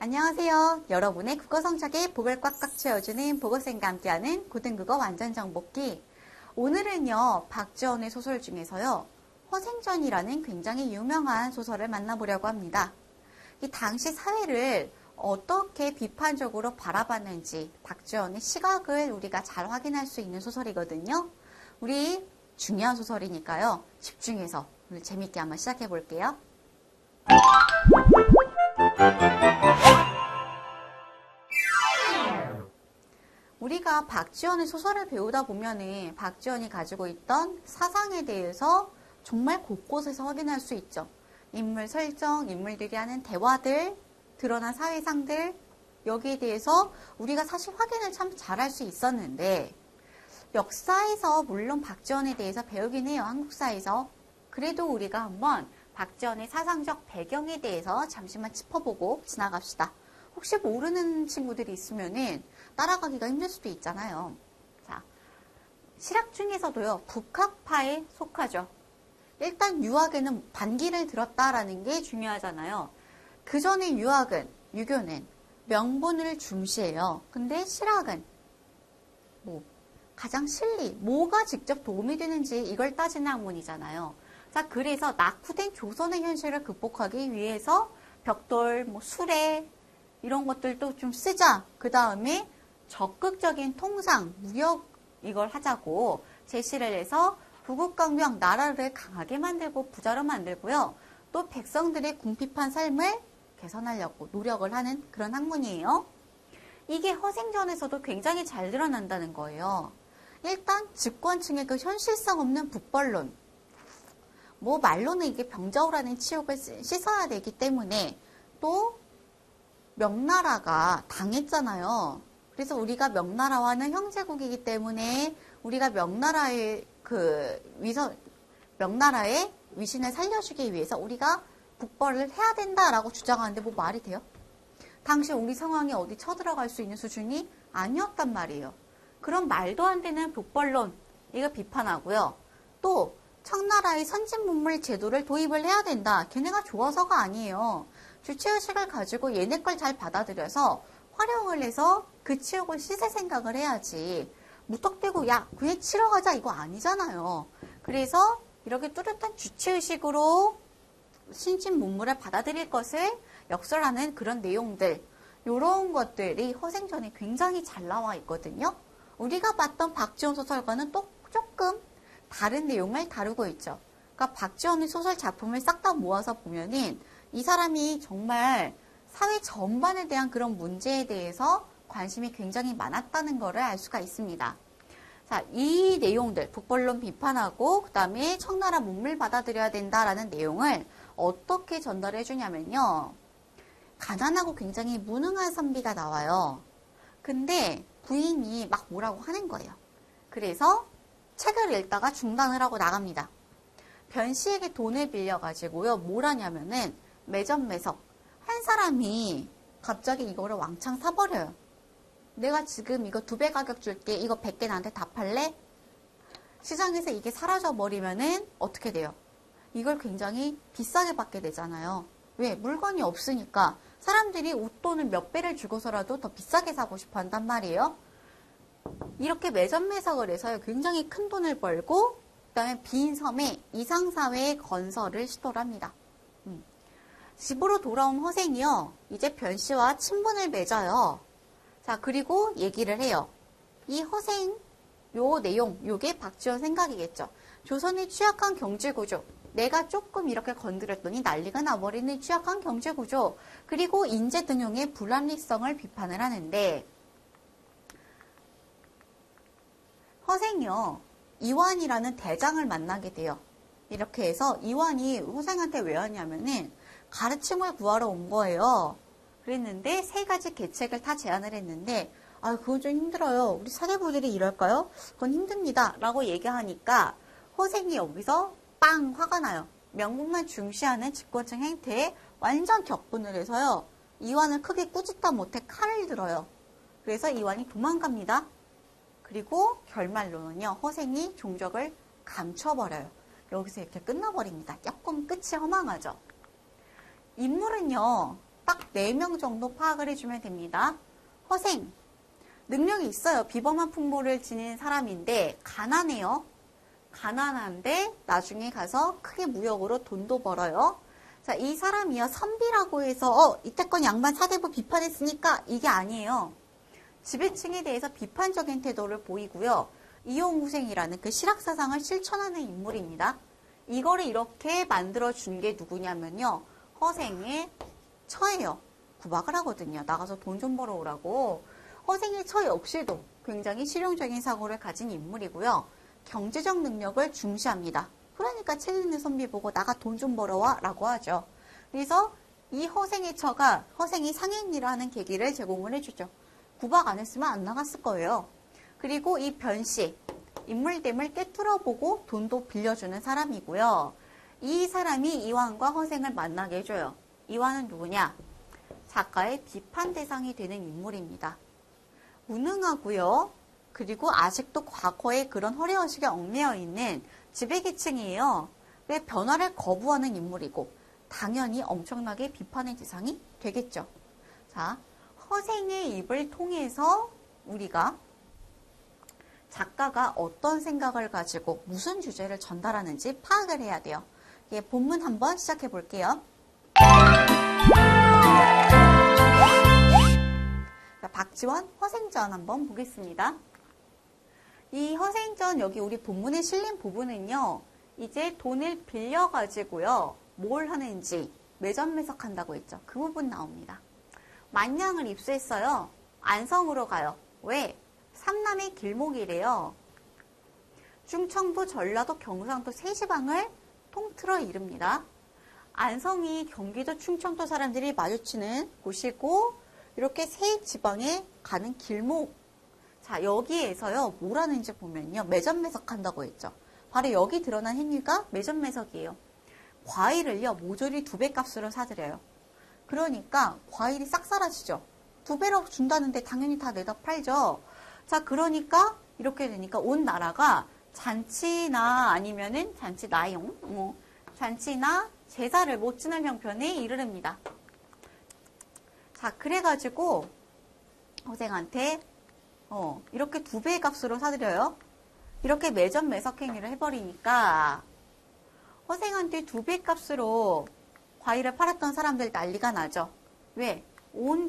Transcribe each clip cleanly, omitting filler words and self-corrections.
안녕하세요. 여러분의 국어 성적에 복을 꽉꽉 채워주는 보고쌤과 함께하는 고등국어 완전정복기. 오늘은요, 박지원의 소설 중에서요, 허생전이라는 굉장히 유명한 소설을 만나보려고 합니다. 이 당시 사회를 어떻게 비판적으로 바라봤는지 박지원의 시각을 우리가 잘 확인할 수 있는 소설이거든요. 우리 중요한 소설이니까요, 집중해서 오늘 재밌게 한번 시작해 볼게요. 우리가 박지원의 소설을 배우다 보면은 박지원이 가지고 있던 사상에 대해서 정말 곳곳에서 확인할 수 있죠. 인물 설정, 인물들이 하는 대화들, 드러난 사회상들, 여기에 대해서 우리가 사실 확인을 참 잘할 수 있었는데, 역사에서 물론 박지원에 대해서 배우긴 해요. 한국사에서. 그래도 우리가 한번 박지원의 사상적 배경에 대해서 잠시만 짚어보고 지나갑시다. 혹시 모르는 친구들이 있으면은 따라가기가 힘들 수도 있잖아요. 자, 실학 중에서도요, 북학파에 속하죠. 일단 유학에는 반기를 들었다라는 게 중요하잖아요. 그 전에 유학은, 유교는 명분을 중시해요. 근데 실학은 가장 실리, 뭐가 직접 도움이 되는지 이걸 따지는 학문이잖아요. 자, 그래서 낙후된 조선의 현실을 극복하기 위해서 벽돌, 수레 이런 것들도 좀 쓰자. 그 다음에 적극적인 통상, 무역 이걸 하자고 제시를 해서 부국강명 나라를 강하게 만들고 부자로 만들고요. 또 백성들의 궁핍한 삶을 개선하려고 노력을 하는 그런 학문이에요. 이게 허생전에서도 굉장히 잘 드러난다는 거예요. 일단 집권층의 그 현실성 없는 북벌론. 말로는 이게 병자호라는 치욕을 씻어야 되기 때문에 또 명나라가 당했잖아요. 그래서 우리가 명나라와는 형제국이기 때문에 우리가 명나라의 명나라의 위신을 살려주기 위해서 우리가 북벌을 해야 된다라고 주장하는데 말이 돼요? 당시 우리 상황에 어디 쳐들어갈 수 있는 수준이 아니었단 말이에요. 그런 말도 안 되는 북벌론, 이거 비판하고요. 또 청나라의 선진문물 제도를 도입을 해야 된다. 걔네가 좋아서가 아니에요. 주체의식을 가지고 얘네 걸 잘 받아들여서 활용을 해서 그 치욕을 씻을 생각을 해야지. 무턱대고 야 그냥 치러 가자 이거 아니잖아요. 그래서 이렇게 뚜렷한 주체의식으로 신진문물을 받아들일 것을 역설하는 그런 내용들, 이런 것들이 허생전에 굉장히 잘 나와 있거든요. 우리가 봤던 박지원 소설과는 또 조금 다른 내용을 다루고 있죠. 그러니까 박지원의 소설 작품을 싹 다 모아서 보면은 이 사람이 정말 사회 전반에 대한 그런 문제에 대해서 관심이 굉장히 많았다는 것을 알 수가 있습니다. 자, 이 내용들, 북벌론 비판하고 그 다음에 청나라 문물 받아들여야 된다라는 내용을 어떻게 전달해 주냐면요. 가난하고 굉장히 무능한 선비가 나와요. 근데 부인이 막 뭐라고 하는 거예요. 그래서 책을 읽다가 중단을 하고 나갑니다. 변씨에게 돈을 빌려가지고요. 뭘 하냐면은 매점매석 한 사람이 갑자기 이거를 왕창 사버려요. 내가 지금 이거 2배 가격 줄게. 이거 100개 나한테 다 팔래? 시장에서 이게 사라져버리면은 어떻게 돼요? 이걸 굉장히 비싸게 받게 되잖아요. 왜? 물건이 없으니까 사람들이 웃돈을 몇 배를 주고서라도 더 비싸게 사고 싶어 한단 말이에요. 이렇게 매점매석을 해서 굉장히 큰 돈을 벌고 그 다음에 빈 섬에 이상사회 건설을 시도를 합니다. 집으로 돌아온 허생이요. 이제 변씨와 친분을 맺어요. 자, 그리고 얘기를 해요. 이 허생, 요 내용, 요게 박지원 생각이겠죠. 조선의 취약한 경제구조. 내가 조금 이렇게 건드렸더니 난리가 나버리는 취약한 경제구조. 그리고 인재등용의 불합리성을 비판을 하는데 허생이요. 이완이라는 대장을 만나게 돼요. 이렇게 해서 이완이 허생한테 왜 왔냐면은 가르침을 구하러 온 거예요. 그랬는데 3가지 계책을 다 제안을 했는데 그건 좀 힘들어요. 우리 사대부들이 이럴까요? 그건 힘듭니다. 라고 얘기하니까 허생이 여기서 빵 화가 나요. 명분만 중시하는 집권층 행태에 완전 격분을 해서요. 이완을 크게 꾸짖다 못해 칼을 들어요. 그래서 이완이 도망갑니다. 그리고 결말로는요. 허생이 종적을 감춰버려요. 여기서 이렇게 끝나버립니다. 조금 끝이 허망하죠. 인물은요. 딱 4명 정도 파악을 해주면 됩니다. 허생, 능력이 있어요. 비범한 풍모를 지닌 사람인데 가난해요. 가난한데 나중에 가서 크게 무역으로 돈도 벌어요. 자, 이 사람이요. 선비라고 해서 이때껏 양반 사대부 비판했으니까 이게 아니에요. 지배층에 대해서 비판적인 태도를 보이고요. 이용후생이라는 그 실학사상을 실천하는 인물입니다. 이거를 이렇게 만들어준 게 누구냐면요. 허생의 처예요. 구박을 하거든요. 나가서 돈 좀 벌어오라고. 허생의 처 역시도 굉장히 실용적인 사고를 가진 인물이고요. 경제적 능력을 중시합니다. 그러니까 책 읽는 선비 보고 나가 돈 좀 벌어와 라고 하죠. 그래서 이 허생의 처가 허생이 상행리를 하는 계기를 제공을 해주죠. 구박 안 했으면 안 나갔을 거예요. 그리고 이 변씨, 인물됨을 꿰뚫어보고 돈도 빌려주는 사람이고요. 이 사람이 이완과 허생을 만나게 해줘요. 이완은 누구냐? 작가의 비판 대상이 되는 인물입니다. 무능하고요. 그리고 아직도 과거의 그런 허례허식에 얽매여 있는 지배계층이에요. 왜 변화를 거부하는 인물이고 당연히 엄청나게 비판의 대상이 되겠죠. 자, 허생의 입을 통해서 우리가 작가가 어떤 생각을 가지고 무슨 주제를 전달하는지 파악을 해야 돼요. 예, 본문 한번 시작해 볼게요. 자, 박지원 허생전 한번 보겠습니다. 이 허생전 여기 우리 본문에 실린 부분은요. 이제 돈을 빌려가지고요. 뭘 하는지 매점매석한다고 했죠. 그 부분 나옵니다. 만냥을 입수했어요. 안성으로 가요. 왜? 삼남의 길목이래요. 충청도, 전라도, 경상도 세 지방을 통틀어 이릅니다. 안성이 경기도, 충청도 사람들이 마주치는 곳이고 이렇게 세 지방에 가는 길목. 자, 여기에서요. 뭘 하는지 보면요. 매점매석한다고 했죠. 바로 여기 드러난 행위가 매점매석이에요. 과일을요. 모조리 2배 값으로 사들여요. 그러니까 과일이 싹 사라지죠. 2배로 준다는데 당연히 다 내다 팔죠. 자, 그러니까 이렇게 되니까 온 나라가 잔치나 아니면은 잔치나용, 잔치나 제사를 못 지낼 형편에 이르릅니다. 자, 그래가지고 허생한테 이렇게 2배의 값으로 사드려요. 이렇게 매점 매석 행위를 해버리니까 허생한테 2배 값으로 과일을 팔았던 사람들 난리가 나죠. 왜? 온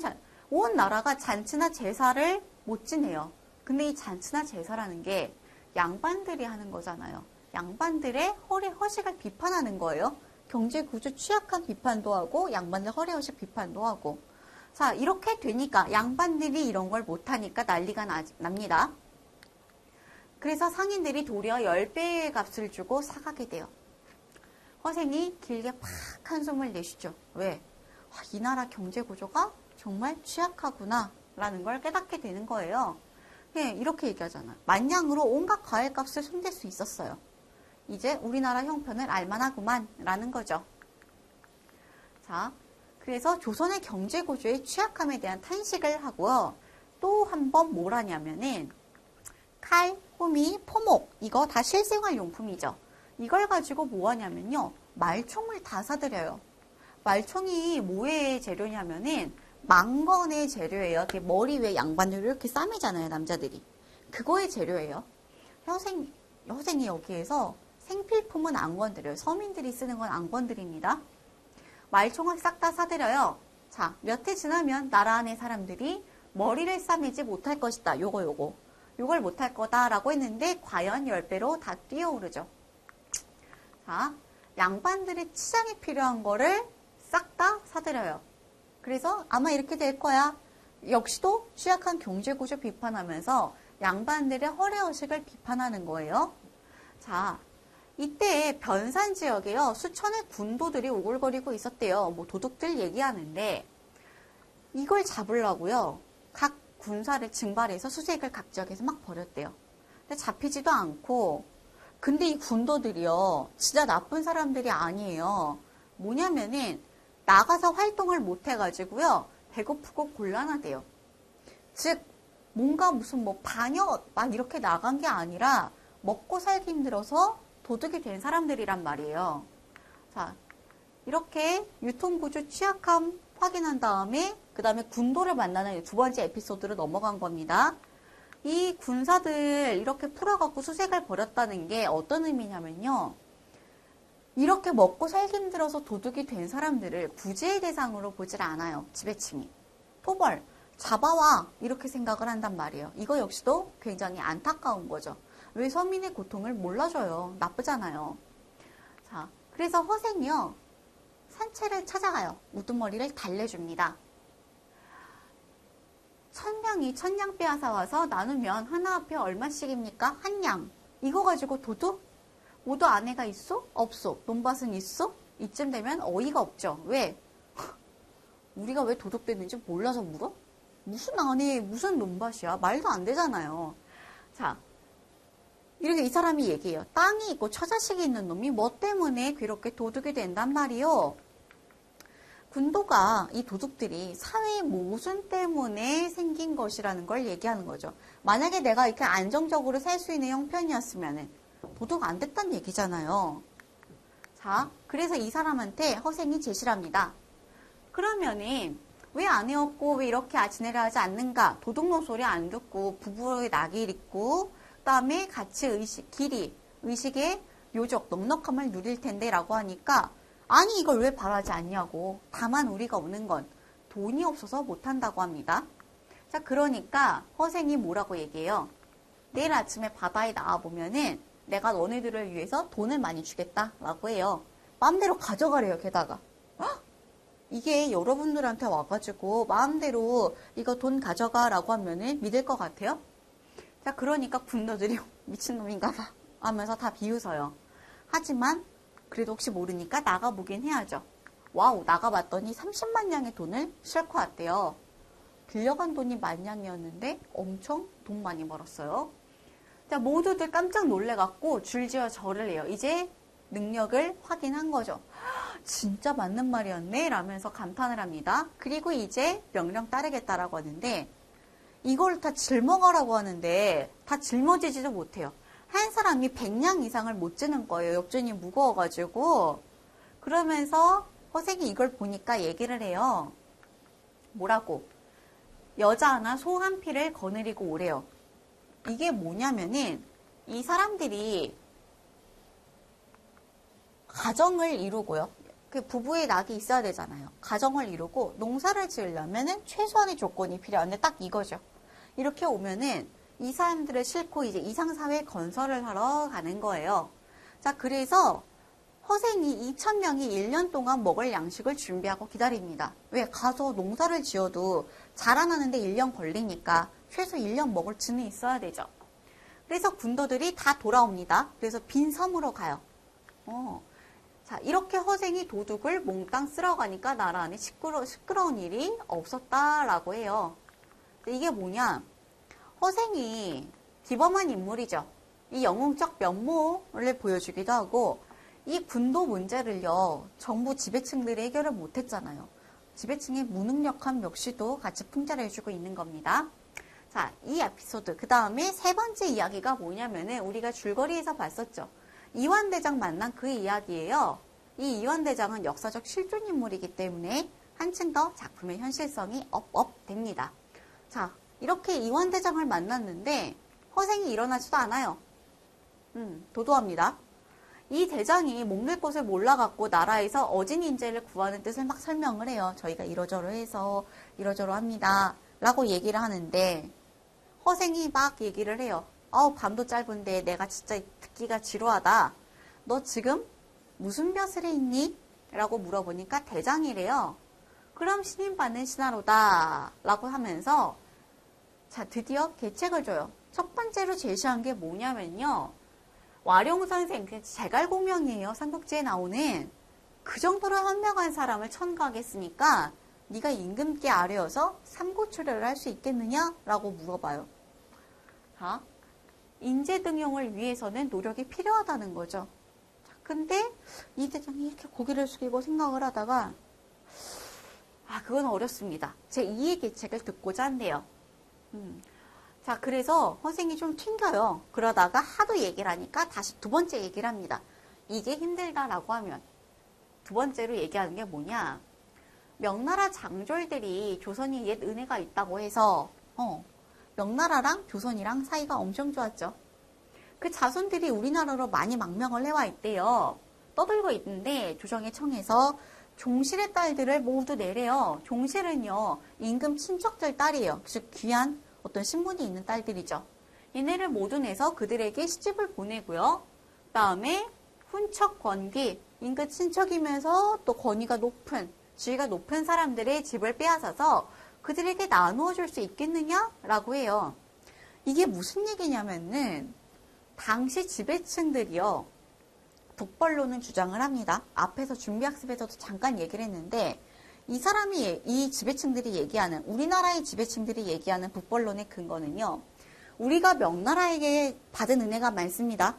나라가 잔치나 제사를 못 지내요. 근데 이 잔치나 제사라는 게 양반들이 하는 거잖아요. 양반들의 허례허식을 비판하는 거예요. 경제구조 취약한 비판도 하고 양반들 허례허식 비판도 하고. 자, 이렇게 되니까 양반들이 이런 걸 못하니까 난리가 납니다. 그래서 상인들이 도리어 10배의 값을 주고 사가게 돼요. 허생이 길게 팍 한숨을 내쉬죠. 왜? 이 나라 경제구조가 정말 취약하구나 라는 걸 깨닫게 되는 거예요. 예, 이렇게 얘기하잖아요. 만냥으로 온갖 과일값을 손댈 수 있었어요. 이제 우리나라 형편을 알만하구만 라는 거죠. 자, 그래서 조선의 경제구조의 취약함에 대한 탄식을 하고요. 또 한 번 뭘 하냐면은 칼, 호미, 포목 이거 다 실생활용품이죠. 이걸 가지고 뭐 하냐면요. 말총을 다 사들여요. 말총이 뭐의 재료냐면은 망건의 재료예요. 머리 위에 양반들이 이렇게 싸매잖아요. 남자들이. 그거의 재료예요. 허생이 여기에서 생필품은 안 건드려요. 서민들이 쓰는 건 안 건드립니다. 말총을 싹 다 사들여요. 자, 몇 해 지나면 나라 안의 사람들이 머리를 싸매지 못할 것이다. 요걸 못할 거다라고 했는데 과연 10배로 다 뛰어오르죠. 자, 양반들의 치장이 필요한 거를 싹 다 사들여요. 그래서 아마 이렇게 될 거야. 역시도 취약한 경제구조 비판하면서 양반들의 허례허식을 비판하는 거예요. 자, 이때 변산 지역에요. 수천의 군도들이 오글거리고 있었대요. 뭐 도둑들 얘기하는데 이걸 잡으려고요. 각 군사를 증발해서 수색을 각 지역에서 막 벌였대요. 근데 잡히지도 않고 근데 이 군도들이요. 진짜 나쁜 사람들이 아니에요. 뭐냐면은 나가서 활동을 못 해가지고요. 배고프고 곤란하대요. 즉 뭔가 무슨 뭐 반역 막 이렇게 나간 게 아니라 먹고 살기 힘들어서 도둑이 된 사람들이란 말이에요. 자, 이렇게 유통구조 취약함 확인한 다음에 그 다음에 군도를 만나는 두 번째 에피소드로 넘어간 겁니다. 이 군사들 이렇게 풀어갖고 수색을 벌였다는 게 어떤 의미냐면요. 이렇게 먹고 살기 힘들어서 도둑이 된 사람들을 구제의 대상으로 보질 않아요. 지배층이. 토벌, 잡아와 이렇게 생각을 한단 말이에요. 이거 역시도 굉장히 안타까운 거죠. 왜 서민의 고통을 몰라줘요. 나쁘잖아요. 자, 그래서 허생이요. 산채를 찾아가요. 우두머리를 달래줍니다. 1000명이 1000양 빼앗아 와서 나누면 하나 앞에 얼마씩입니까? 한 양. 이거 가지고 도둑? 모두 아내가 있어? 없어. 논밭은 있어? 이쯤 되면 어이가 없죠. 왜? 우리가 왜 도둑됐는지 몰라서 물어? 무슨 아내, 무슨 논밭이야? 말도 안 되잖아요. 자, 이렇게 이 사람이 얘기해요. 땅이 있고 처자식이 있는 놈이 뭐 때문에 그렇게 도둑이 된단 말이요? 군도가 이 도둑들이 사회의 모순 때문에 생긴 것이라는 걸 얘기하는 거죠. 만약에 내가 이렇게 안정적으로 살 수 있는 형편이었으면 도둑 안 됐단 얘기잖아요. 자, 그래서 이 사람한테 허생이 제시를 합니다. 그러면은 왜 아내 없고 왜 이렇게 지내려 하지 않는가? 도둑놈 소리 안 듣고 부부의 낙이 있고 그다음에 같이 의식의 묘적, 넉넉함을 누릴 텐데 라고 하니까 아니 이걸 왜 바라지 않냐고. 다만 우리가 오는 건 돈이 없어서 못한다고 합니다. 자, 그러니까 허생이 뭐라고 얘기해요? 내일 아침에 바다에 나와보면은 내가 너네들을 위해서 돈을 많이 주겠다 라고 해요. 마음대로 가져가래요. 게다가 이게 여러분들한테 와가지고 마음대로 이거 돈 가져가 라고 하면은 믿을 것 같아요? 자, 그러니까 군도들이 미친놈인가 봐 하면서 다 비웃어요. 하지만 그래도 혹시 모르니까 나가보긴 해야죠. 와우, 나가봤더니 30만 양의 돈을 싣고 왔대요. 빌려간 돈이 10,000양이었는데 엄청 돈 많이 벌었어요. 자, 모두들 깜짝 놀래갖고 줄지어 절을 해요. 이제 능력을 확인한 거죠. 진짜 맞는 말이었네 라면서 감탄을 합니다. 그리고 이제 명령 따르겠다라고 하는데 이걸 다 짊어가라고 하는데 다 짊어지지도 못해요. 한 사람이 100냥 이상을 못 지는 거예요. 엽전이 무거워가지고. 그러면서 허생이 이걸 보니까 얘기를 해요. 뭐라고? 여자 하나 소 한 피를 거느리고 오래요. 이게 뭐냐면은 이 사람들이 가정을 이루고요. 그 부부의 낙이 있어야 되잖아요. 가정을 이루고 농사를 지으려면은 최소한의 조건이 필요한데 딱 이거죠. 이렇게 오면은 이 사람들을 싣고 이제 이상사회 건설을 하러 가는 거예요. 자, 그래서 허생이 2,000명이 1년 동안 먹을 양식을 준비하고 기다립니다. 왜? 가서 농사를 지어도 자라나는데 1년 걸리니까 최소 1년 먹을 즈는 있어야 되죠. 그래서 군도들이 다 돌아옵니다. 그래서 빈 섬으로 가요. 자, 이렇게 허생이 도둑을 몽땅 쓸어가니까 나라 안에 시끄러운 일이 없었다라고 해요. 이게 뭐냐? 허생이 기범한 인물이죠. 이 영웅적 면모를 보여주기도 하고 이 군도 문제를요. 정부 지배층들이 해결을 못했잖아요. 지배층의 무능력함 역시도 같이 풍자를 해주고 있는 겁니다. 자, 이 에피소드 그 다음에 세 번째 이야기가 뭐냐면은 우리가 줄거리에서 봤었죠. 이완대장 만난 그 이야기예요. 이 이완대장은 역사적 실존 인물이기 때문에 한층 더 작품의 현실성이 업 됩니다. 자, 이렇게 이완대장을 만났는데 허생이 일어나지도 않아요. 도도합니다. 이 대장이 목낼 곳을 몰라갖고 나라에서 어진 인재를 구하는 뜻을 막 설명을 해요. 저희가 이러저러해서 이러저러 합니다. 라고 얘기를 하는데 허생이 막 얘기를 해요. 밤도 짧은데 내가 진짜 듣기가 지루하다. 너 지금 무슨 벼슬에 있니? 라고 물어보니까 대장이래요. 그럼 신임받는 신하로다. 라고 하면서 자, 드디어 계책을 줘요. 첫 번째로 제시한 게 뭐냐면요. 와룡 선생, 제갈공명이에요. 삼국지에 나오는. 그 정도로 현명한 사람을 천거하겠으니까 네가 임금께 아뢰어서 삼고초려를 할 수 있겠느냐? 라고 물어봐요. 자, 인재 등용을 위해서는 노력이 필요하다는 거죠. 자, 근데 이 대장이 이렇게 고개를 숙이고 생각을 하다가 그건 어렵습니다. 제 2의 계책을 듣고자 한대요. 자, 그래서 허생이 좀 튕겨요. 그러다가 하도 얘기를 하니까 다시 두 번째 얘기를 합니다. 이게 힘들다라고 하면 두 번째로 얘기하는 게 뭐냐? 명나라 장졸들이 조선이 옛 은혜가 있다고 해서 명나라랑 조선이랑 사이가 엄청 좋았죠. 그 자손들이 우리나라로 많이 망명을 해와 있대요. 떠들고 있는데 조정의 청에서 종실의 딸들을 모두 내래요. 종실은요, 임금 친척들 딸이에요. 즉 귀한 어떤 신분이 있는 딸들이죠. 얘네를 모두 내서 그들에게 시집을 보내고요. 그다음에 훈척 권귀, 임금 친척이면서 또 권위가 높은, 지위가 높은 사람들의 집을 빼앗아서 그들에게 나누어 줄 수 있겠느냐라고 해요. 이게 무슨 얘기냐면은 당시 지배층들이요, 북벌론은 주장을 합니다. 앞에서 준비학습에서도 잠깐 얘기를 했는데 이 지배층들이 얘기하는, 우리나라의 지배층들이 얘기하는 북벌론의 근거는요, 우리가 명나라에게 받은 은혜가 많습니다.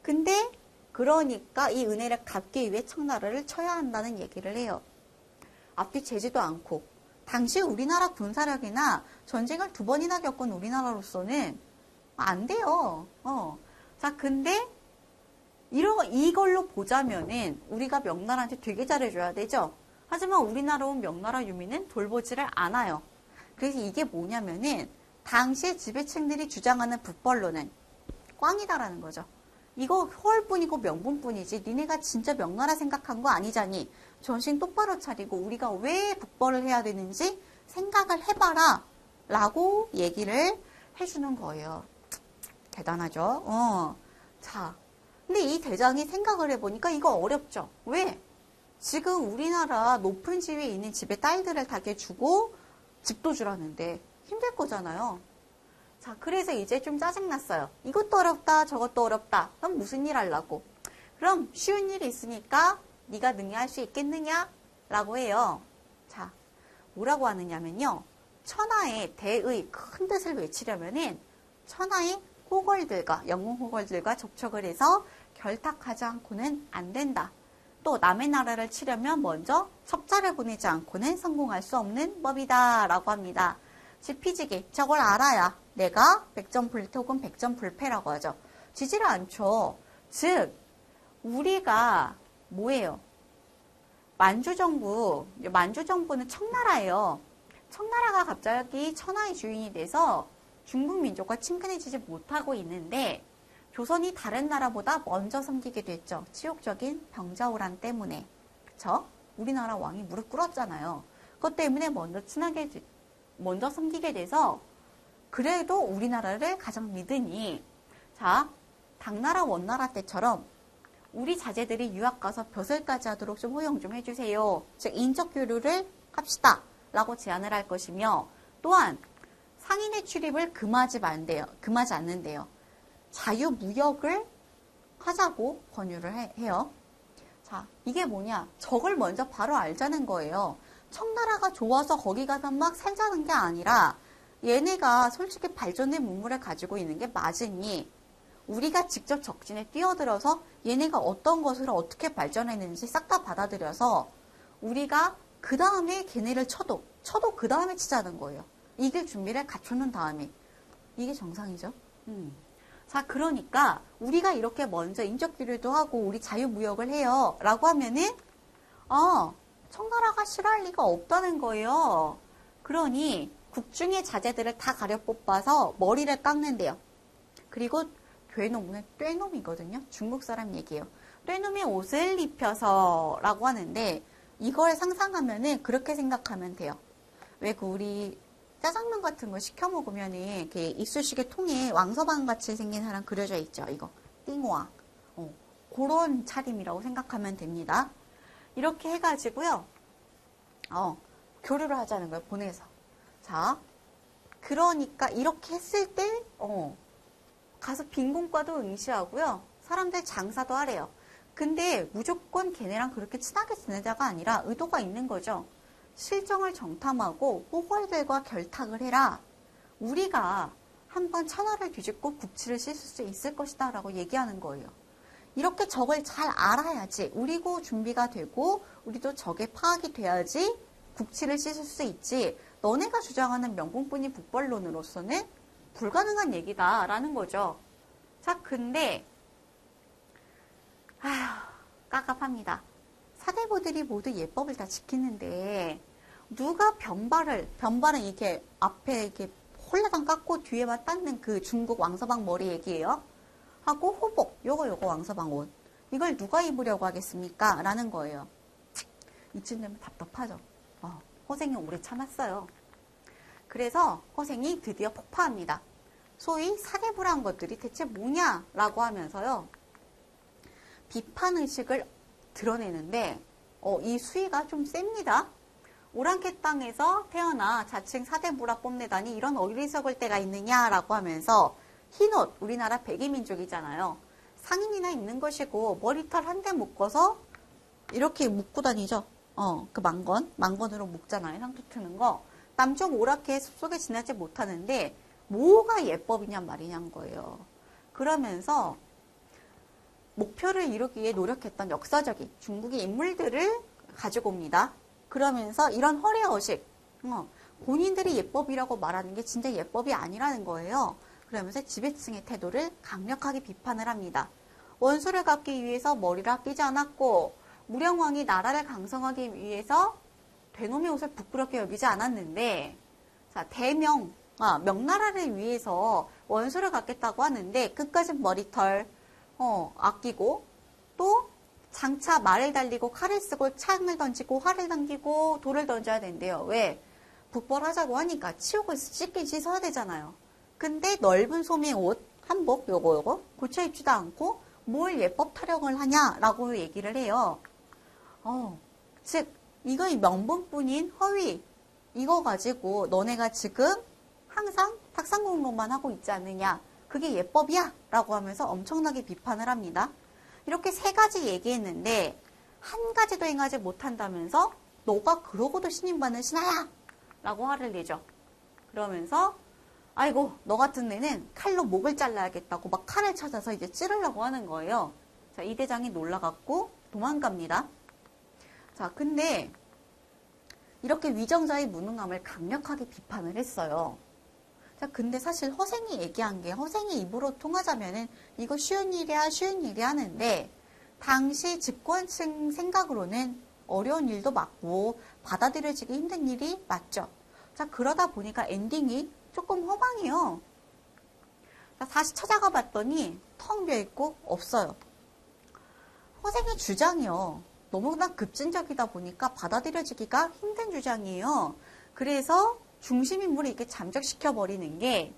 근데 그러니까 이 은혜를 갚기 위해 청나라를 쳐야 한다는 얘기를 해요. 앞뒤 재지도 않고 당시 우리나라 군사력이나 전쟁을 2번이나 겪은 우리나라로서는 안 돼요. 자, 근데 이걸로 보자면은 우리가 명나라한테 되게 잘해줘야 되죠. 하지만 우리나라 온 명나라 유민은 돌보지를 않아요. 그래서 이게 뭐냐면은 당시의 지배층들이 주장하는 북벌론은 꽝이다라는 거죠. 이거 허울뿐이고 명분뿐이지 니네가 진짜 명나라 생각한 거 아니잖니. 정신 똑바로 차리고 우리가 왜 북벌을 해야 되는지 생각을 해봐라 라고 얘기를 해주는 거예요. 대단하죠. 자, 근데 이 대장이 생각을 해보니까 이거 어렵죠. 왜? 지금 우리나라 높은 지위에 있는 집의 딸들을 다 주고 집도 주라는데 힘들 거잖아요. 자, 그래서 이제 좀 짜증났어요. 이것도 어렵다, 저것도 어렵다. 그럼 무슨 일 하려고? 그럼 쉬운 일이 있으니까 네가 능히 할 수 있겠느냐? 라고 해요. 자, 뭐라고 하느냐면요. 천하의 대의 큰 뜻을 외치려면은 천하의 호걸들과, 영웅 호걸들과 접촉을 해서 결탁하지 않고는 안 된다. 또 남의 나라를 치려면 먼저 첩자를 보내지 않고는 성공할 수 없는 법이다 라고 합니다. 즉 피지기, 저걸 알아야 내가 백전불태 혹은 백전불패라고 하죠. 지지를 않죠. 즉 우리가 뭐예요? 만주정부는 청나라예요. 청나라가 갑자기 천하의 주인이 돼서 중국 민족과 친근해지지 못하고 있는데 조선이 다른 나라보다 먼저 섬기게 됐죠. 치욕적인 병자호란 때문에. 그쵸? 우리나라 왕이 무릎 꿇었잖아요. 그것 때문에 먼저 섬기게 돼서 그래도 우리나라를 가장 믿으니, 자, 당나라 원나라 때처럼 우리 자제들이 유학 가서 벼슬까지 하도록 좀 허용 좀 해주세요. 즉 인적 교류를 합시다 라고 제안을 할 것이며, 또한 상인의 출입을 금하지 않는데요. 자유무역을 하자고 권유를 해요. 자, 이게 뭐냐? 저걸 먼저 바로 알자는 거예요. 청나라가 좋아서 거기 가서 막 살자는 게 아니라 얘네가 솔직히 발전된 문물을 가지고 있는 게 맞으니 우리가 직접 적진에 뛰어들어서 얘네가 어떤 것을 어떻게 발전했는지 싹 다 받아들여서 우리가 그 다음에 걔네를 쳐도 그 다음에 치자는 거예요. 이길 준비를 갖추는 다음에. 이게 정상이죠. 자, 그러니까 우리가 이렇게 먼저 인적 교류도 하고 우리 자유무역을 해요 라고 하면은 청나라가 싫어할 리가 없다는 거예요. 그러니 국중의 자제들을 다 가려 뽑아서 머리를 깎는데요. 그리고 괴놈은 떼놈이거든요. 중국 사람 얘기예요. 떼놈이 옷을 입혀서 라고 하는데 이걸 상상하면은 그렇게 생각하면 돼요. 왜 우리 짜장면 같은 거 시켜 먹으면은 이렇게 이쑤시개 통에 왕서방 같이 생긴 사람 그려져 있죠. 이거 띵호왕. 그런 차림이라고 생각하면 됩니다. 이렇게 해가지고요. 교류를 하자는 거예요. 보내서. 자, 그러니까 이렇게 했을 때 가서 빈곤과도 응시하고요. 사람들 장사도 하래요. 근데 무조건 걔네랑 그렇게 친하게 지내자가 아니라 의도가 있는 거죠. 실정을 정탐하고 호걸들과 결탁을 해라. 우리가 한번 천하를 뒤집고 국치를 씻을 수 있을 것이다 라고 얘기하는 거예요. 이렇게 적을 잘 알아야지 우리고 준비가 되고 우리도 적에 파악이 돼야지 국치를 씻을 수 있지. 너네가 주장하는 명분뿐인 북벌론으로서는 불가능한 얘기다라는 거죠. 자, 근데 깝깝합니다. 사대부들이 모두 예법을 다 지키는데 누가 변발은 이렇게 앞에 이렇게 홀라당 깎고 뒤에만 닦는 그 중국 왕서방 머리 얘기예요. 하고 호복, 요거 왕서방 옷. 이걸 누가 입으려고 하겠습니까? 라는 거예요. 이쯤 되면 답답하죠. 허생이 오래 참았어요. 그래서 허생이 드디어 폭파합니다. 소위 사대부란 것들이 대체 뭐냐라고 하면서요. 비판의식을 드러내는데 이 수위가 좀 셉니다. 오랑캐 땅에서 태어나 자칭 사대부라 뽐내다니 이런 어리석을 때가 있느냐라고 하면서 흰옷, 우리나라 백이민족이잖아요. 상인이나 입는 것이고 머리털 한 대 묶어서 이렇게 묶고 다니죠. 그 망건으로 묶잖아요. 상투 트는 거. 남쪽 오랑캐의 숲속에 지나지 못하는데 뭐가 예법이냔 말이냔 거예요. 그러면서 목표를 이루기 위해 노력했던 역사적인 중국의 인물들을 가지고 옵니다. 그러면서 이런 허례허식, 본인들이 예법이라고 말하는 게 진짜 예법이 아니라는 거예요. 그러면서 지배층의 태도를 강력하게 비판을 합니다. 원수를 갚기 위해서 머리를 아끼지 않았고 무령왕이 나라를 강성하기 위해서 되놈의 옷을 부끄럽게 여기지 않았는데 자, 명나라를 위해서 원수를 갚겠다고 하는데 끝까지 머리털 아끼고 또 장차 말을 달리고 칼을 쓰고 창을 던지고 활을 당기고 돌을 던져야 된대요. 왜? 북벌하자고 하니까 치욕을 씻긴 씻어야 되잖아요. 근데 넓은 소매 옷, 한복 요거 고쳐 입지도 않고 뭘 예법 타령을 하냐라고 얘기를 해요. 즉 이거 명분뿐인 허위 이거 가지고 너네가 지금 항상 탁상공론만 하고 있지 않느냐. 그게 예법이야 라고 하면서 엄청나게 비판을 합니다. 이렇게 세 가지 얘기했는데 한 가지도 행하지 못한다면서 너가 그러고도 신임받는 신하야 라고 화를 내죠. 그러면서 아이고 너 같은 애는 칼로 목을 잘라야겠다고 막 칼을 찾아서 이제 찌르려고 하는 거예요. 자, 이 대장이 놀라갖고 도망갑니다. 자, 근데 이렇게 위정자의 무능함을 강력하게 비판을 했어요. 자, 근데 사실 허생이 얘기한 게 허생이 입으로 통하자면은 이거 쉬운 일이야 하는데 당시 집권층 생각으로는 어려운 일도 맞고 받아들여지기 힘든 일이 맞죠. 자, 그러다 보니까 엔딩이 조금 허망해요. 자, 다시 찾아가 봤더니 텅 비어있고 없어요. 허생의 주장이요. 너무나 급진적이다 보니까 받아들여지기가 힘든 주장이에요. 그래서 중심인물을 이렇게 잠적시켜버리는 게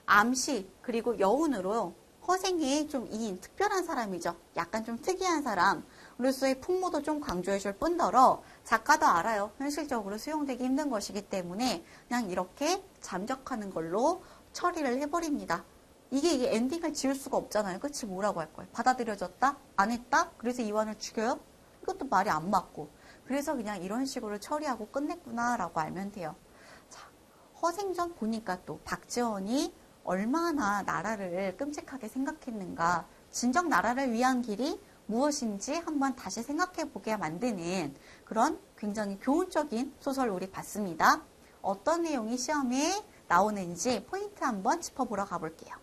암시 그리고 여운으로 허생이 좀 특별한 사람이죠. 약간 좀 특이한 사람으로서의 풍모도 좀 강조해줄 뿐더러 작가도 알아요. 현실적으로 수용되기 힘든 것이기 때문에 그냥 이렇게 잠적하는 걸로 처리를 해버립니다. 이게 엔딩을 지을 수가 없잖아요. 끝이 뭐라고 할 거예요? 받아들여졌다? 안 했다? 그래서 이완을 죽여요? 이것도 말이 안 맞고. 그래서 그냥 이런 식으로 처리하고 끝냈구나라고 알면 돼요. 허생전 보니까 또 박지원이 얼마나 나라를 끔찍하게 생각했는가, 진정 나라를 위한 길이 무엇인지 한번 다시 생각해 보게 만드는 그런 굉장히 교훈적인 소설 우리 봤습니다. 어떤 내용이 시험에 나오는지 포인트 한번 짚어보러 가볼게요.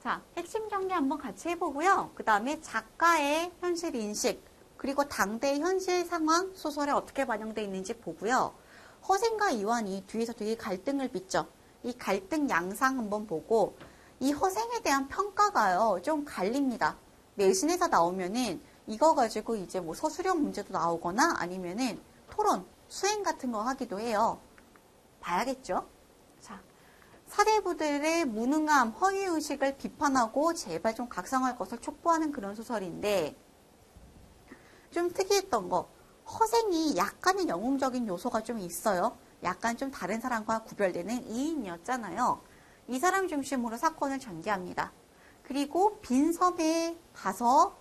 자, 핵심 정리 한번 같이 해보고요. 그 다음에 작가의 현실 인식, 그리고 당대의 현실 상황 소설에 어떻게 반영되어 있는지 보고요. 허생과 이완이 뒤에서 되게 갈등을 빚죠. 이 갈등 양상 한번 보고 이 허생에 대한 평가가요. 좀 갈립니다. 내신에서 나오면은 이거 가지고 이제 뭐 서술형 문제도 나오거나 아니면은 토론, 수행 같은 거 하기도 해요. 봐야겠죠? 자, 사대부들의 무능함, 허위의식을 비판하고 제발 좀 각성할 것을 촉구하는 그런 소설인데 좀 특이했던 거, 허생이 약간의 영웅적인 요소가 좀 있어요. 약간 좀 다른 사람과 구별되는 이인이었잖아요. 이 사람 중심으로 사건을 전개합니다. 그리고 빈 섬에 가서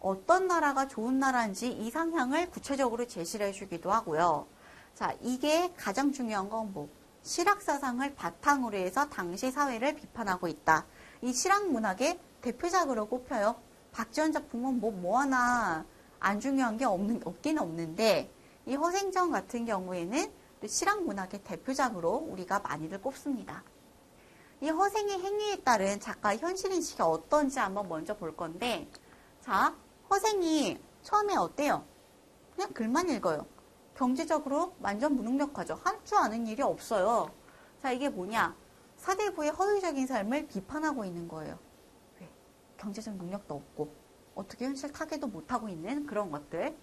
어떤 나라가 좋은 나라인지 이 상향을 구체적으로 제시를 해주기도 하고요. 자, 이게 가장 중요한 건 뭐? 실학사상을 바탕으로 해서 당시 사회를 비판하고 있다. 이 실학문학의 대표작으로 꼽혀요. 박지원 작품은 뭐 하나 안 중요한 게 없긴 없는데 이 허생전 같은 경우에는 실학문학의 대표작으로 우리가 많이들 꼽습니다. 이 허생의 행위에 따른 작가의 현실인식이 어떤지 한번 먼저 볼 건데 자, 허생이 처음에 어때요? 그냥 글만 읽어요. 경제적으로 완전 무능력하죠. 한 줄 아는 일이 없어요. 자, 이게 뭐냐? 사대부의 허위적인 삶을 비판하고 있는 거예요. 왜? 경제적 능력도 없고 어떻게 현실 타개도 못하고 있는 그런 것들.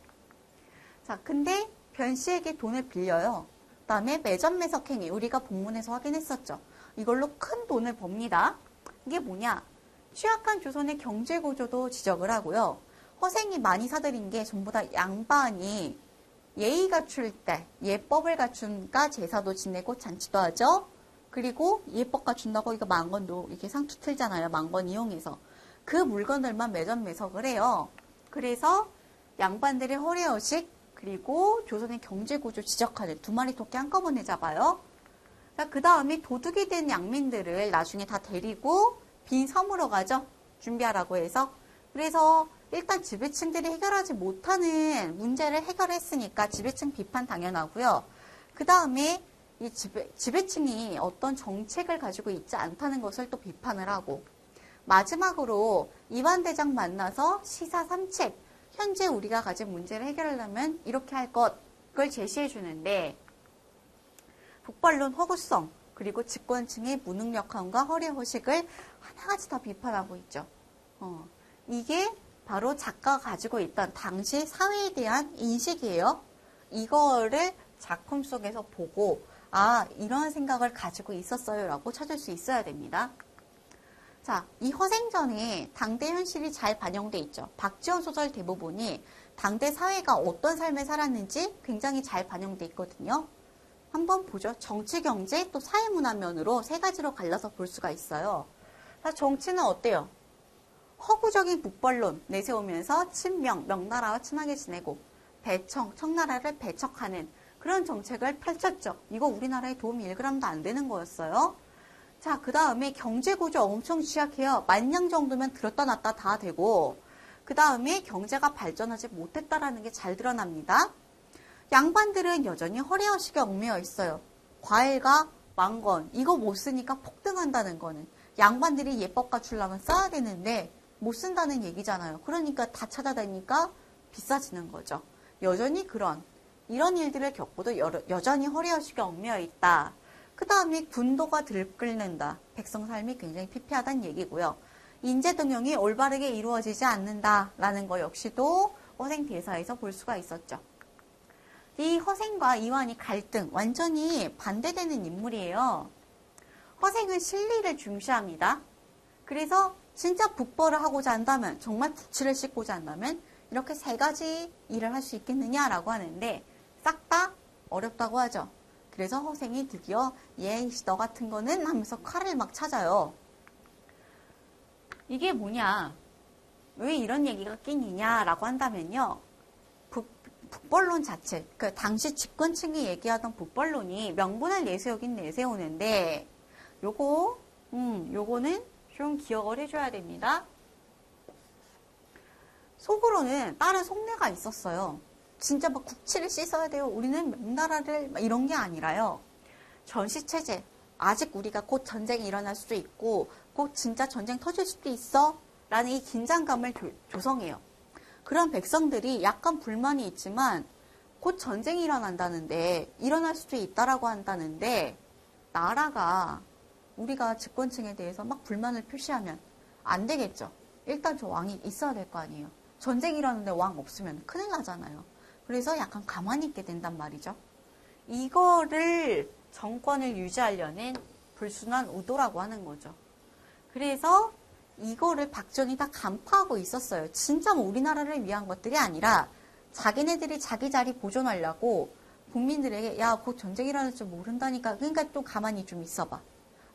자, 근데 변 씨에게 돈을 빌려요. 그다음에 매점매석행위, 우리가 본문에서 확인했었죠. 이걸로 큰 돈을 법니다. 이게 뭐냐? 취약한 조선의 경제구조도 지적을 하고요. 허생이 많이 사들인 게 전부 다 양반이 예의 갖출 때 예법을 갖춘가 제사도 지내고 잔치도 하죠. 그리고 예법 갖춘다고 이거 만건도 이렇게 상투 틀잖아요. 만건 이용해서. 그 물건들만 매점매석을 해요. 그래서 양반들의 허례허식 그리고 조선의 경제구조 지적하는 두 마리 토끼 한꺼번에 잡아요. 그 다음에 도둑이 된 양민들을 나중에 다 데리고 빈 섬으로 가죠. 준비하라고 해서. 그래서 일단 지배층들이 해결하지 못하는 문제를 해결했으니까 지배층 비판 당연하고요. 그 다음에 이 지배층이 어떤 정책을 가지고 있지 않다는 것을 또 비판을 하고 마지막으로 이완대장 만나서 시사 3책 현재 우리가 가진 문제를 해결하려면 이렇게 할 것을 제시해 주는데 북벌론 허구성 그리고 집권층의 무능력함과 허례허식을 하나같이 다 비판하고 있죠. 이게 바로 작가가 가지고 있던 당시 사회에 대한 인식이에요. 이거를 작품 속에서 보고 아 이런 생각을 가지고 있었어요 라고 찾을 수 있어야 됩니다. 자, 이 허생전에 당대 현실이 잘 반영돼 있죠. 박지원 소설 대부분이 당대 사회가 어떤 삶을 살았는지 굉장히 잘 반영돼 있거든요. 한번 보죠. 정치, 경제, 또 사회문화 면으로 세 가지로 갈라서 볼 수가 있어요. 자, 정치는 어때요? 허구적인 북벌론 내세우면서 친명, 명나라와 친하게 지내고 배청, 청나라를 배척하는 그런 정책을 펼쳤죠. 이거 우리나라에 도움이 1g도 안 되는 거였어요. 자, 그 다음에 경제구조 엄청 취약해요. 만냥 정도면 들었다 놨다 다 되고 그 다음에 경제가 발전하지 못했다라는 게 잘 드러납니다. 양반들은 여전히 허례허식에 얽매여 있어요. 과일과 망건 이거 못 쓰니까 폭등한다는 거는 양반들이 예법 갖추려면 써야 되는데 못 쓴다는 얘기잖아요. 그러니까 다 찾아다니까 비싸지는 거죠. 여전히 이런 일들을 겪고도 여전히 허례허식에 얽매여 있다. 그 다음에 군도가 들끓는다. 백성 삶이 굉장히 피폐하다는 얘기고요. 인재등용이 올바르게 이루어지지 않는다라는 거 역시도 허생 대사에서 볼 수가 있었죠. 이 허생과 이완이 갈등, 완전히 반대되는 인물이에요. 허생은 실리를 중시합니다. 그래서 진짜 북벌을 하고자 한다면, 정말 부치를 씻고자 한다면 이렇게 세 가지 일을 할 수 있겠느냐라고 하는데 싹 다 어렵다고 하죠. 그래서 허생이 드디어 너 같은 거는 하면서 칼을 막 찾아요. 이게 뭐냐? 왜 이런 얘기가 끼니냐라고 한다면요. 북벌론 자체, 그 당시 집권층이 얘기하던 북벌론이 명분을 내세우긴 내세우는데 요거는 좀 기억을 해줘야 됩니다. 속으로는 다른 속내가 있었어요. 진짜 막 국치를 씻어야 돼요. 우리는 명나라를 이런 게 아니라요. 전시체제. 아직 우리가 곧 전쟁이 일어날 수도 있고 곧 진짜 전쟁 터질 수도 있어. 라는 이 긴장감을 조성해요. 그런 백성들이 약간 불만이 있지만 곧 전쟁이 일어난다는데 일어날 수도 있다라고 한다는데 나라가 우리가 집권층에 대해서 막 불만을 표시하면 안 되겠죠. 일단 저 왕이 있어야 될 거 아니에요. 전쟁이 일어나는데 왕 없으면 큰일 나잖아요. 그래서 약간 가만히 있게 된단 말이죠. 이거를 정권을 유지하려는 불순한 의도라고 하는 거죠. 그래서 이거를 박정희 다 간파하고 있었어요. 진짜 뭐 우리나라를 위한 것들이 아니라 자기네들이 자기 자리 보존하려고 국민들에게 야, 곧 전쟁이 일어날 줄 모른다니까. 그러니까 좀 가만히 좀 있어봐.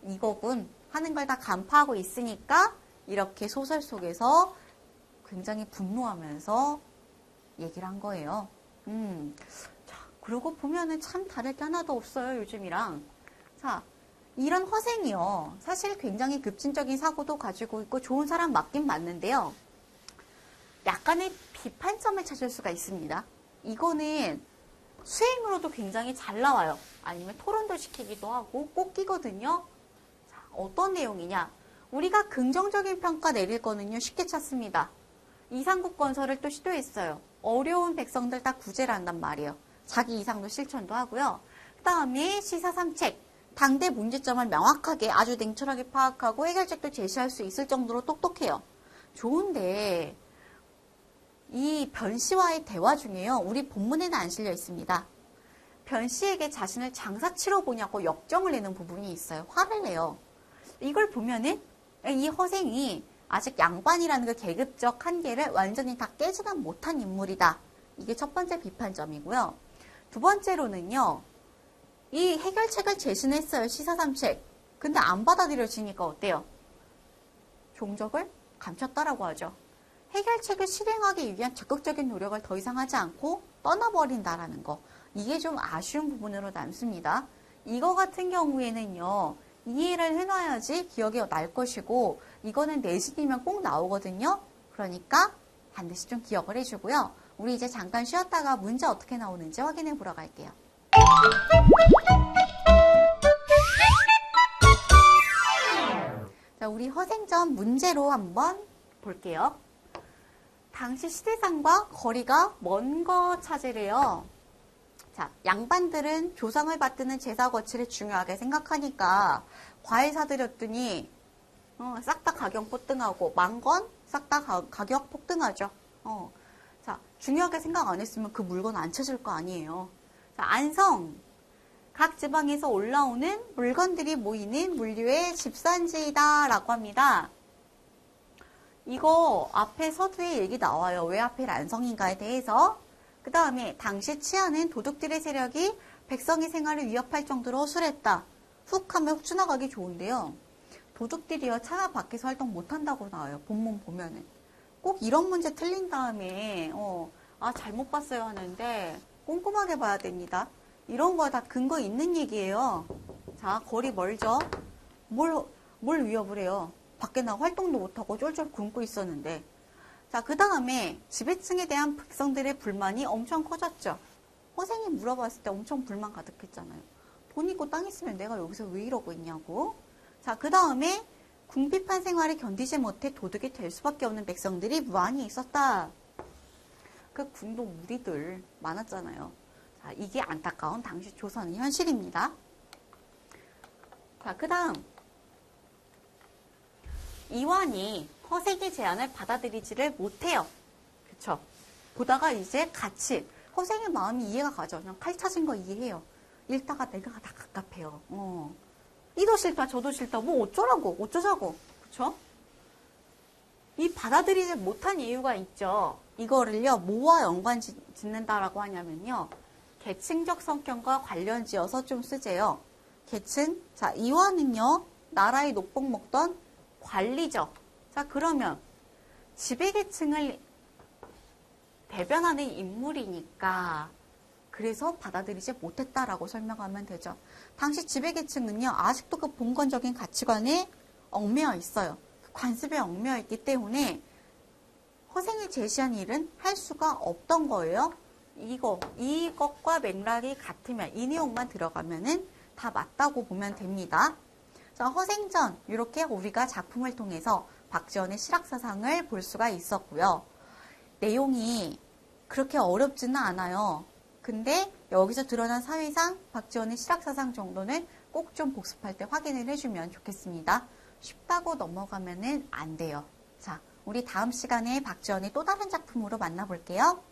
이거군 하는 걸 다 간파하고 있으니까 이렇게 소설 속에서 굉장히 분노하면서 얘기를 한 거예요. 자, 그러고 보면은 참 다를 게 하나도 없어요, 요즘이랑. 자, 이런 허생이요. 사실 굉장히 급진적인 사고도 가지고 있고 좋은 사람 맞긴 맞는데요. 약간의 비판점을 찾을 수가 있습니다. 이거는 수행으로도 굉장히 잘 나와요. 아니면 토론도 시키기도 하고 꼭 끼거든요. 자, 어떤 내용이냐. 우리가 긍정적인 평가 내릴 거는요. 쉽게 찾습니다. 이상국 건설을 또 시도했어요. 어려운 백성들 다 구제를 한단 말이에요. 자기 이상도 실천도 하고요. 그 다음에 시사삼책, 당대 문제점을 명확하게 아주 냉철하게 파악하고 해결책도 제시할 수 있을 정도로 똑똑해요. 좋은데 이 변씨와의 대화 중에요. 우리 본문에는 안 실려 있습니다. 변씨에게 자신을 장사치러 보냐고 역정을 내는 부분이 있어요. 화를 내요. 이걸 보면은 이 허생이 아직 양반이라는 그 계급적 한계를 완전히 다 깨지는 못한 인물이다. 이게 첫 번째 비판점이고요. 두 번째로는요. 이 해결책을 제시했어요. 시사삼책. 근데 안 받아들여지니까 어때요? 종적을 감췄다라고 하죠. 해결책을 실행하기 위한 적극적인 노력을 더 이상 하지 않고 떠나버린다라는 거. 이게 좀 아쉬운 부분으로 남습니다. 이거 같은 경우에는요. 이해를 해놔야지 기억이 날 것이고 이거는 내신이면 꼭 나오거든요. 그러니까 반드시 좀 기억을 해주고요. 우리 이제 잠깐 쉬었다가 문제 어떻게 나오는지 확인해 보러 갈게요. 자, 우리 허생전 문제로 한번 볼게요. 당시 시대상과 거리가 먼 거 찾으래요. 자, 양반들은 조상을 받드는 제사 거치를 중요하게 생각하니까 과일 사들였더니 싹 다 가격 폭등하고 만건 싹 다 가격 폭등하죠. 자, 중요하게 생각 안 했으면 그 물건 안 찾을 거 아니에요. 자, 안성. 각 지방에서 올라오는 물건들이 모이는 물류의 집산지이다 라고 합니다. 이거 앞에 서두에 얘기 나와요. 왜 하필 안성인가에 대해서. 그 다음에 당시 치안은 도둑들의 세력이 백성의 생활을 위협할 정도로 허술했다. 훅 하면 훅 지나가기 좋은데요. 도둑들이요. 차나 밖에서 활동 못한다고 나와요. 본문 보면은. 꼭 이런 문제 틀린 다음에 잘못 봤어요 하는데 꼼꼼하게 봐야 됩니다. 이런 거 다 근거 있는 얘기예요. 자, 거리 멀죠? 뭘 위협을 해요? 밖에 나가 활동도 못하고 쫄쫄 굶고 있었는데. 자, 그 다음에 지배층에 대한 백성들의 불만이 엄청 커졌죠. 허생이 물어봤을 때 엄청 불만 가득했잖아요. 돈 있고 땅 있으면 내가 여기서 왜 이러고 있냐고. 자, 그 다음에 궁핍한 생활을 견디지 못해 도둑이 될 수밖에 없는 백성들이 무한히 있었다. 그 궁도 무리들 많았잖아요. 자, 이게 안타까운 당시 조선의 현실입니다. 자, 그 다음 이완이 허생의 제안을 받아들이지를 못해요. 그쵸? 보다가 이제 같이 허생의 마음이 이해가 가죠. 그냥 칼 찾은 거 이해해요. 읽다가 내가 다 갑갑해요. 이도 싫다 저도 싫다 뭐 어쩌자고 그쵸? 이 받아들이지 못한 이유가 있죠. 이거를요 뭐와 연관 짓는다라고 하냐면요. 계층적 성격과 관련 지어서 좀 쓰재요. 계층. 자, 이완은요 나라의 녹복 먹던 관리죠. 자, 그러면 지배계층을 대변하는 인물이니까 그래서 받아들이지 못했다라고 설명하면 되죠. 당시 지배계층은요 아직도 그 봉건적인 가치관에 얽매여 있어요. 그 관습에 얽매여 있기 때문에 허생이 제시한 일은 할 수가 없던 거예요. 이것과 맥락이 같으면 이 내용만 들어가면은 다 맞다고 보면 됩니다. 자, 허생전 이렇게 우리가 작품을 통해서 박지원의 실학사상을 볼 수가 있었고요. 내용이 그렇게 어렵지는 않아요. 근데 여기서 드러난 사회상 박지원의 실학사상 정도는 꼭 좀 복습할 때 확인을 해주면 좋겠습니다. 쉽다고 넘어가면은 안 돼요. 자, 우리 다음 시간에 박지원의 또 다른 작품으로 만나볼게요.